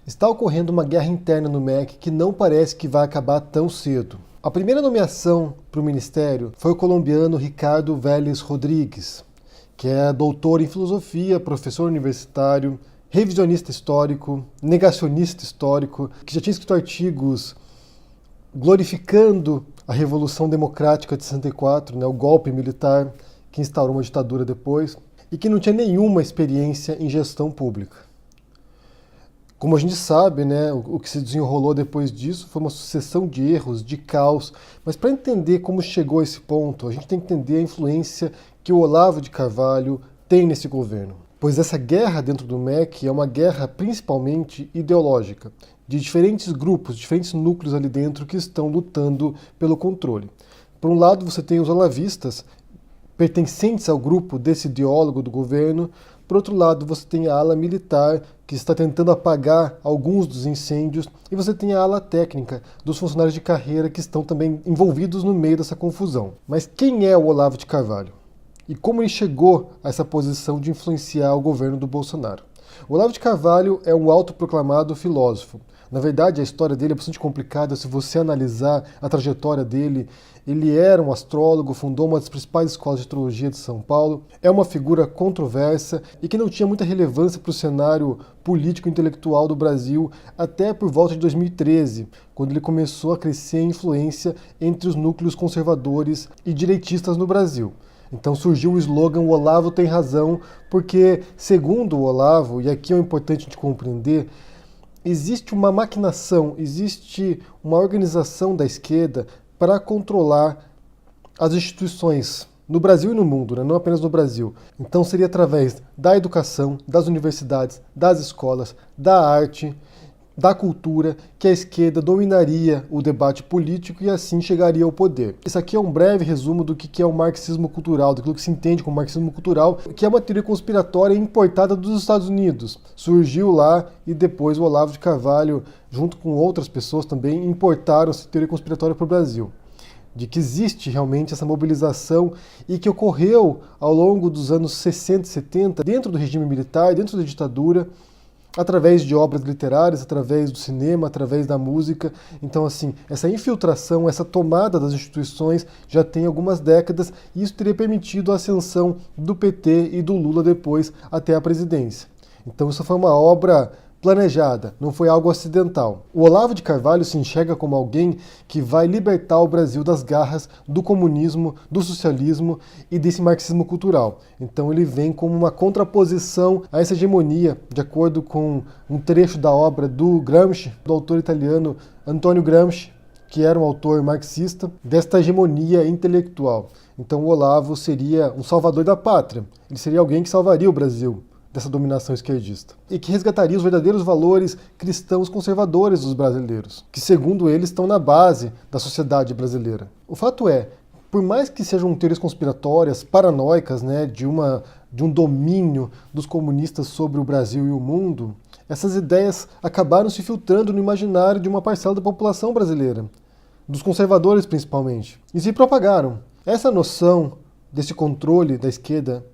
Está ocorrendo uma guerra interna no MEC que não parece que vai acabar tão cedo. A primeira nomeação para o ministério foi o colombiano Ricardo Vélez Rodrigues, que é doutor em filosofia, professor universitário, revisionista histórico, negacionista histórico, que já tinha escrito artigos glorificando a Revolução Democrática de 64, o golpe militar que instaurou uma ditadura depois, e que não tinha nenhuma experiência em gestão pública. Como a gente sabe, o que se desenrolou depois disso foi uma sucessão de erros, de caos. Mas para entender como chegou a esse ponto, a gente tem que entender a influência que o Olavo de Carvalho tem nesse governo. Pois essa guerra dentro do MEC é uma guerra principalmente ideológica, de diferentes grupos, diferentes núcleos ali dentro que estão lutando pelo controle. Por um lado, você tem os olavistas, pertencentes ao grupo desse ideólogo do governo. Por outro lado, você tem a ala militar, que está tentando apagar alguns dos incêndios, e você tem a ala técnica dos funcionários de carreira que estão também envolvidos no meio dessa confusão. Mas quem é o Olavo de Carvalho? E como ele chegou a essa posição de influenciar o governo do Bolsonaro? O Olavo de Carvalho é um autoproclamado filósofo. Na verdade, a história dele é bastante complicada se você analisar a trajetória dele. Ele era um astrólogo, fundou uma das principais escolas de astrologia de São Paulo, é uma figura controversa e que não tinha muita relevância para o cenário político-intelectual do Brasil até por volta de 2013, quando ele começou a crescer a influência entre os núcleos conservadores e direitistas no Brasil. Então surgiu o slogan "O Olavo tem razão", porque, segundo o Olavo, e aqui é importante a gente compreender, existe uma maquinação, existe uma organização da esquerda para controlar as instituições no Brasil e no mundo, não apenas no Brasil. Então seria através da educação, das universidades, das escolas, da arte, da cultura, que a esquerda dominaria o debate político e assim chegaria ao poder. Isso aqui é um breve resumo do que é o marxismo cultural, daquilo que se entende como marxismo cultural, que é uma teoria conspiratória importada dos Estados Unidos. Surgiu lá e depois o Olavo de Carvalho, junto com outras pessoas também, importaram essa teoria conspiratória para o Brasil. De que existe realmente essa mobilização e que ocorreu ao longo dos anos 60 e 70, dentro do regime militar, dentro da ditadura, através de obras literárias, através do cinema, através da música. Então, assim, essa infiltração, essa tomada das instituições já tem algumas décadas e isso teria permitido a ascensão do PT e do Lula depois até a presidência. Então, isso foi uma obra planejada, não foi algo acidental. O Olavo de Carvalho se enxerga como alguém que vai libertar o Brasil das garras do comunismo, do socialismo e desse marxismo cultural. Então ele vem como uma contraposição a essa hegemonia, de acordo com um trecho da obra do Gramsci, do autor italiano Antonio Gramsci, que era um autor marxista, desta hegemonia intelectual. Então o Olavo seria um salvador da pátria, ele seria alguém que salvaria o Brasil dessa dominação esquerdista, e que resgataria os verdadeiros valores cristãos conservadores dos brasileiros, que segundo ele estão na base da sociedade brasileira. O fato é, por mais que sejam teorias conspiratórias, paranoicas, de um domínio dos comunistas sobre o Brasil e o mundo, essas ideias acabaram se filtrando no imaginário de uma parcela da população brasileira, dos conservadores principalmente, e se propagaram. Essa noção desse controle da esquerda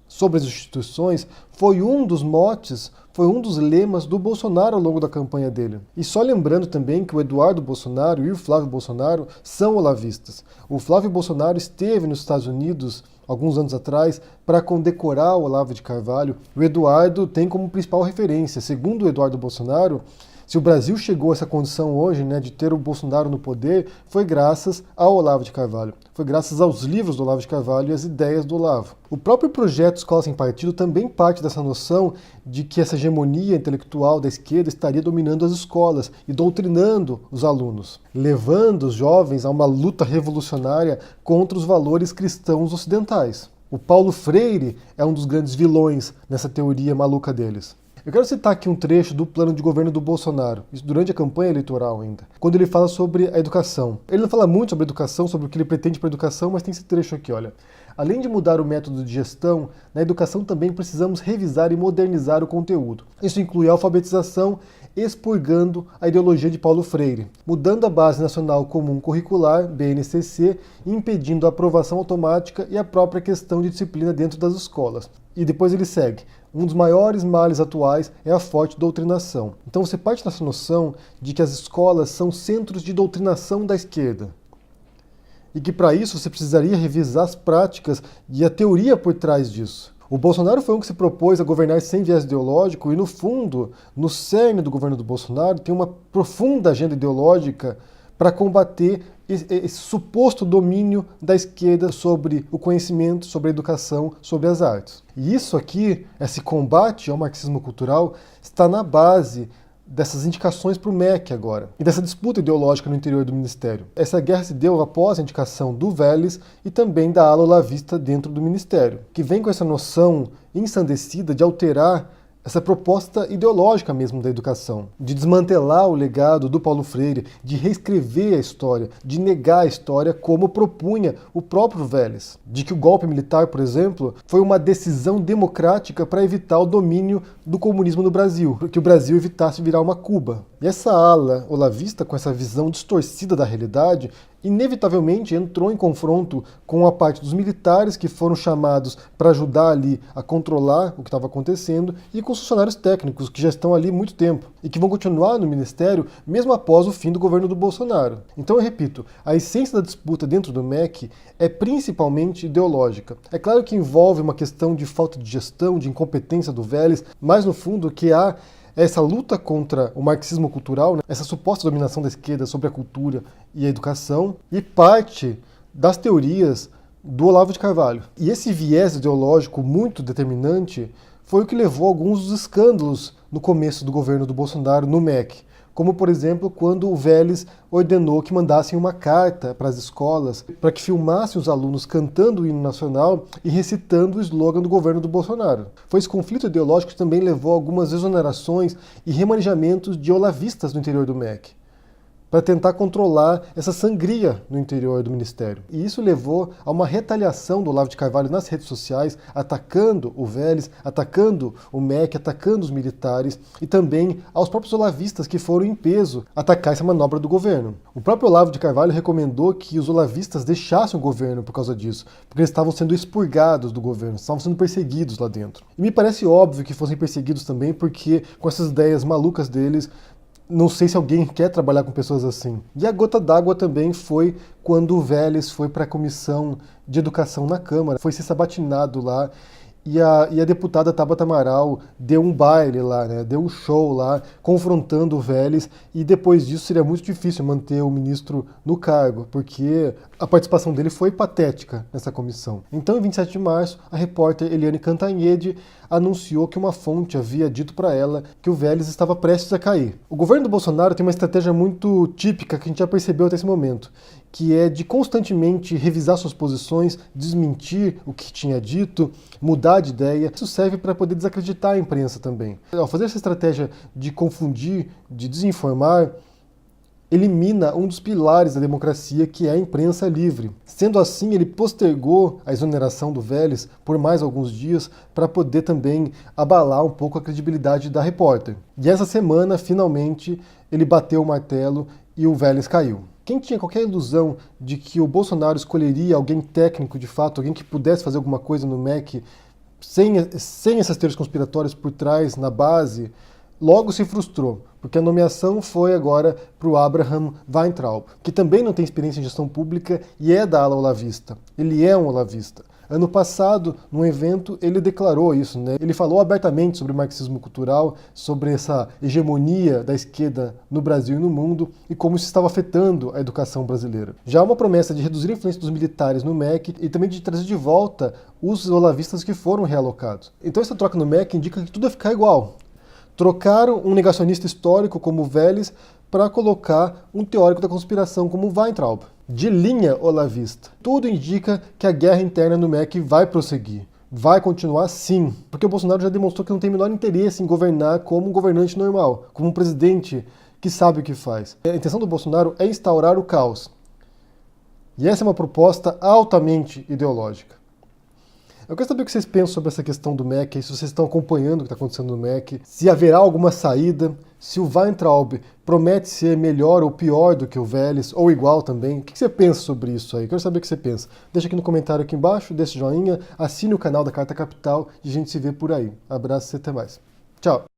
sobre as instituições foi um dos motes, foi um dos lemas do Bolsonaro ao longo da campanha dele. E só lembrando também que o Eduardo Bolsonaro e o Flávio Bolsonaro são olavistas. O Flávio Bolsonaro esteve nos Estados Unidos alguns anos atrás para condecorar o Olavo de Carvalho. O Eduardo tem como principal referência, segundo o Eduardo Bolsonaro, se o Brasil chegou a essa condição hoje, de ter o Bolsonaro no poder, foi graças ao Olavo de Carvalho. Foi graças aos livros do Olavo de Carvalho e às ideias do Olavo. O próprio projeto Escola Sem Partido também parte dessa noção de que essa hegemonia intelectual da esquerda estaria dominando as escolas e doutrinando os alunos, levando os jovens a uma luta revolucionária contra os valores cristãos ocidentais. O Paulo Freire é um dos grandes vilões nessa teoria maluca deles. Eu quero citar aqui um trecho do plano de governo do Bolsonaro, isso durante a campanha eleitoral ainda, quando ele fala sobre a educação. Ele não fala muito sobre a educação, sobre o que ele pretende para a educação, mas tem esse trecho aqui, olha. Além de mudar o método de gestão, na educação também precisamos revisar e modernizar o conteúdo. Isso inclui a alfabetização, expurgando a ideologia de Paulo Freire, mudando a Base Nacional Comum Curricular, BNCC, e impedindo a aprovação automática e a própria questão de disciplina dentro das escolas. E depois ele segue. um dos maiores males atuais é a forte doutrinação. Então você parte dessa noção de que as escolas são centros de doutrinação da esquerda. E que para isso você precisaria revisar as práticas e a teoria por trás disso. O Bolsonaro foi um que se propôs a governar sem viés ideológico e, no fundo, no cerne do governo do Bolsonaro, tem uma profunda agenda ideológica para combater esse suposto domínio da esquerda sobre o conhecimento, sobre a educação, sobre as artes. E isso aqui, esse combate ao marxismo cultural, está na base dessas indicações para o MEC agora, e dessa disputa ideológica no interior do Ministério. Essa guerra se deu após a indicação do Vélez e também da ala olavista dentro do Ministério, que vem com essa noção ensandecida de alterar essa proposta ideológica mesmo da educação, de desmantelar o legado do Paulo Freire, de reescrever a história, de negar a história como propunha o próprio Vélez, de que o golpe militar, por exemplo, foi uma decisão democrática para evitar o domínio do comunismo no Brasil, que o Brasil evitasse virar uma Cuba. E essa ala olavista, com essa visão distorcida da realidade, inevitavelmente entrou em confronto com a parte dos militares que foram chamados para ajudar ali a controlar o que estava acontecendo e com os funcionários técnicos que já estão ali há muito tempo e que vão continuar no ministério mesmo após o fim do governo do Bolsonaro. Então eu repito, a essência da disputa dentro do MEC é principalmente ideológica. É claro que envolve uma questão de falta de gestão, de incompetência do Vélez, mas no fundo que há essa luta contra o marxismo cultural, né, essa suposta dominação da esquerda sobre a cultura e a educação, e parte das teorias do Olavo de Carvalho. E esse viés ideológico muito determinante foi o que levou a alguns dos escândalos no começo do governo do Bolsonaro no MEC. Como, por exemplo, quando o Vélez ordenou que mandassem uma carta para as escolas para que filmassem os alunos cantando o hino nacional e recitando o slogan do governo do Bolsonaro. Foi esse conflito ideológico que também levou a algumas exonerações e remanejamentos de olavistas no interior do MEC, para tentar controlar essa sangria no interior do Ministério. E isso levou a uma retaliação do Olavo de Carvalho nas redes sociais, atacando o Vélez, atacando o MEC, atacando os militares e também aos próprios olavistas que foram em peso atacar essa manobra do governo. O próprio Olavo de Carvalho recomendou que os olavistas deixassem o governo por causa disso, porque eles estavam sendo expurgados do governo, estavam sendo perseguidos lá dentro. E me parece óbvio que fossem perseguidos também, porque com essas ideias malucas deles, não sei se alguém quer trabalhar com pessoas assim. E a gota d'água também foi quando o Vélez foi para a Comissão de Educação na Câmara, foi ser sabatinado lá, e a deputada Tabata Amaral deu um baile lá, né? Deu um show lá, confrontando o Vélez, e depois disso seria muito difícil manter o ministro no cargo, porque a participação dele foi patética nessa comissão. Então, em 27 de março, a repórter Eliane Cantanhede anunciou que uma fonte havia dito para ela que o Vélez estava prestes a cair. O governo do Bolsonaro tem uma estratégia muito típica que a gente já percebeu até esse momento, que é de constantemente revisar suas posições, desmentir o que tinha dito, mudar de ideia. Isso serve para poder desacreditar a imprensa também. Ao fazer essa estratégia de confundir, de desinformar, elimina um dos pilares da democracia, que é a imprensa livre. Sendo assim, ele postergou a exoneração do Vélez por mais alguns dias para poder também abalar um pouco a credibilidade da repórter. E essa semana, finalmente, ele bateu o martelo e o Vélez caiu. Quem tinha qualquer ilusão de que o Bolsonaro escolheria alguém técnico de fato, alguém que pudesse fazer alguma coisa no MEC, sem essas teorias conspiratórias por trás, na base, logo se frustrou, porque a nomeação foi agora para o Abraham Weintraub, que também não tem experiência em gestão pública e é da ala olavista. Ele é um olavista. Ano passado, num evento, ele declarou isso, né? Ele falou abertamente sobre o marxismo cultural, sobre essa hegemonia da esquerda no Brasil e no mundo e como isso estava afetando a educação brasileira. Já há uma promessa de reduzir a influência dos militares no MEC e também de trazer de volta os olavistas que foram realocados. Então essa troca no MEC indica que tudo vai ficar igual. Trocaram um negacionista histórico como o Vélez para colocar um teórico da conspiração como o Weintraub. De linha olavista. Tudo indica que a guerra interna no MEC vai prosseguir. Vai continuar sim, porque o Bolsonaro já demonstrou que não tem o menor interesse em governar como um governante normal, como um presidente que sabe o que faz. A intenção do Bolsonaro é instaurar o caos. E essa é uma proposta altamente ideológica. Eu quero saber o que vocês pensam sobre essa questão do MEC, se vocês estão acompanhando o que está acontecendo no MEC, se haverá alguma saída, se o Weintraub promete ser melhor ou pior do que o Vélez, ou igual também. O que você pensa sobre isso aí? Eu quero saber o que você pensa. Deixa aqui no comentário aqui embaixo, deixa o joinha, assine o canal da Carta Capital e a gente se vê por aí. Abraço e até mais. Tchau!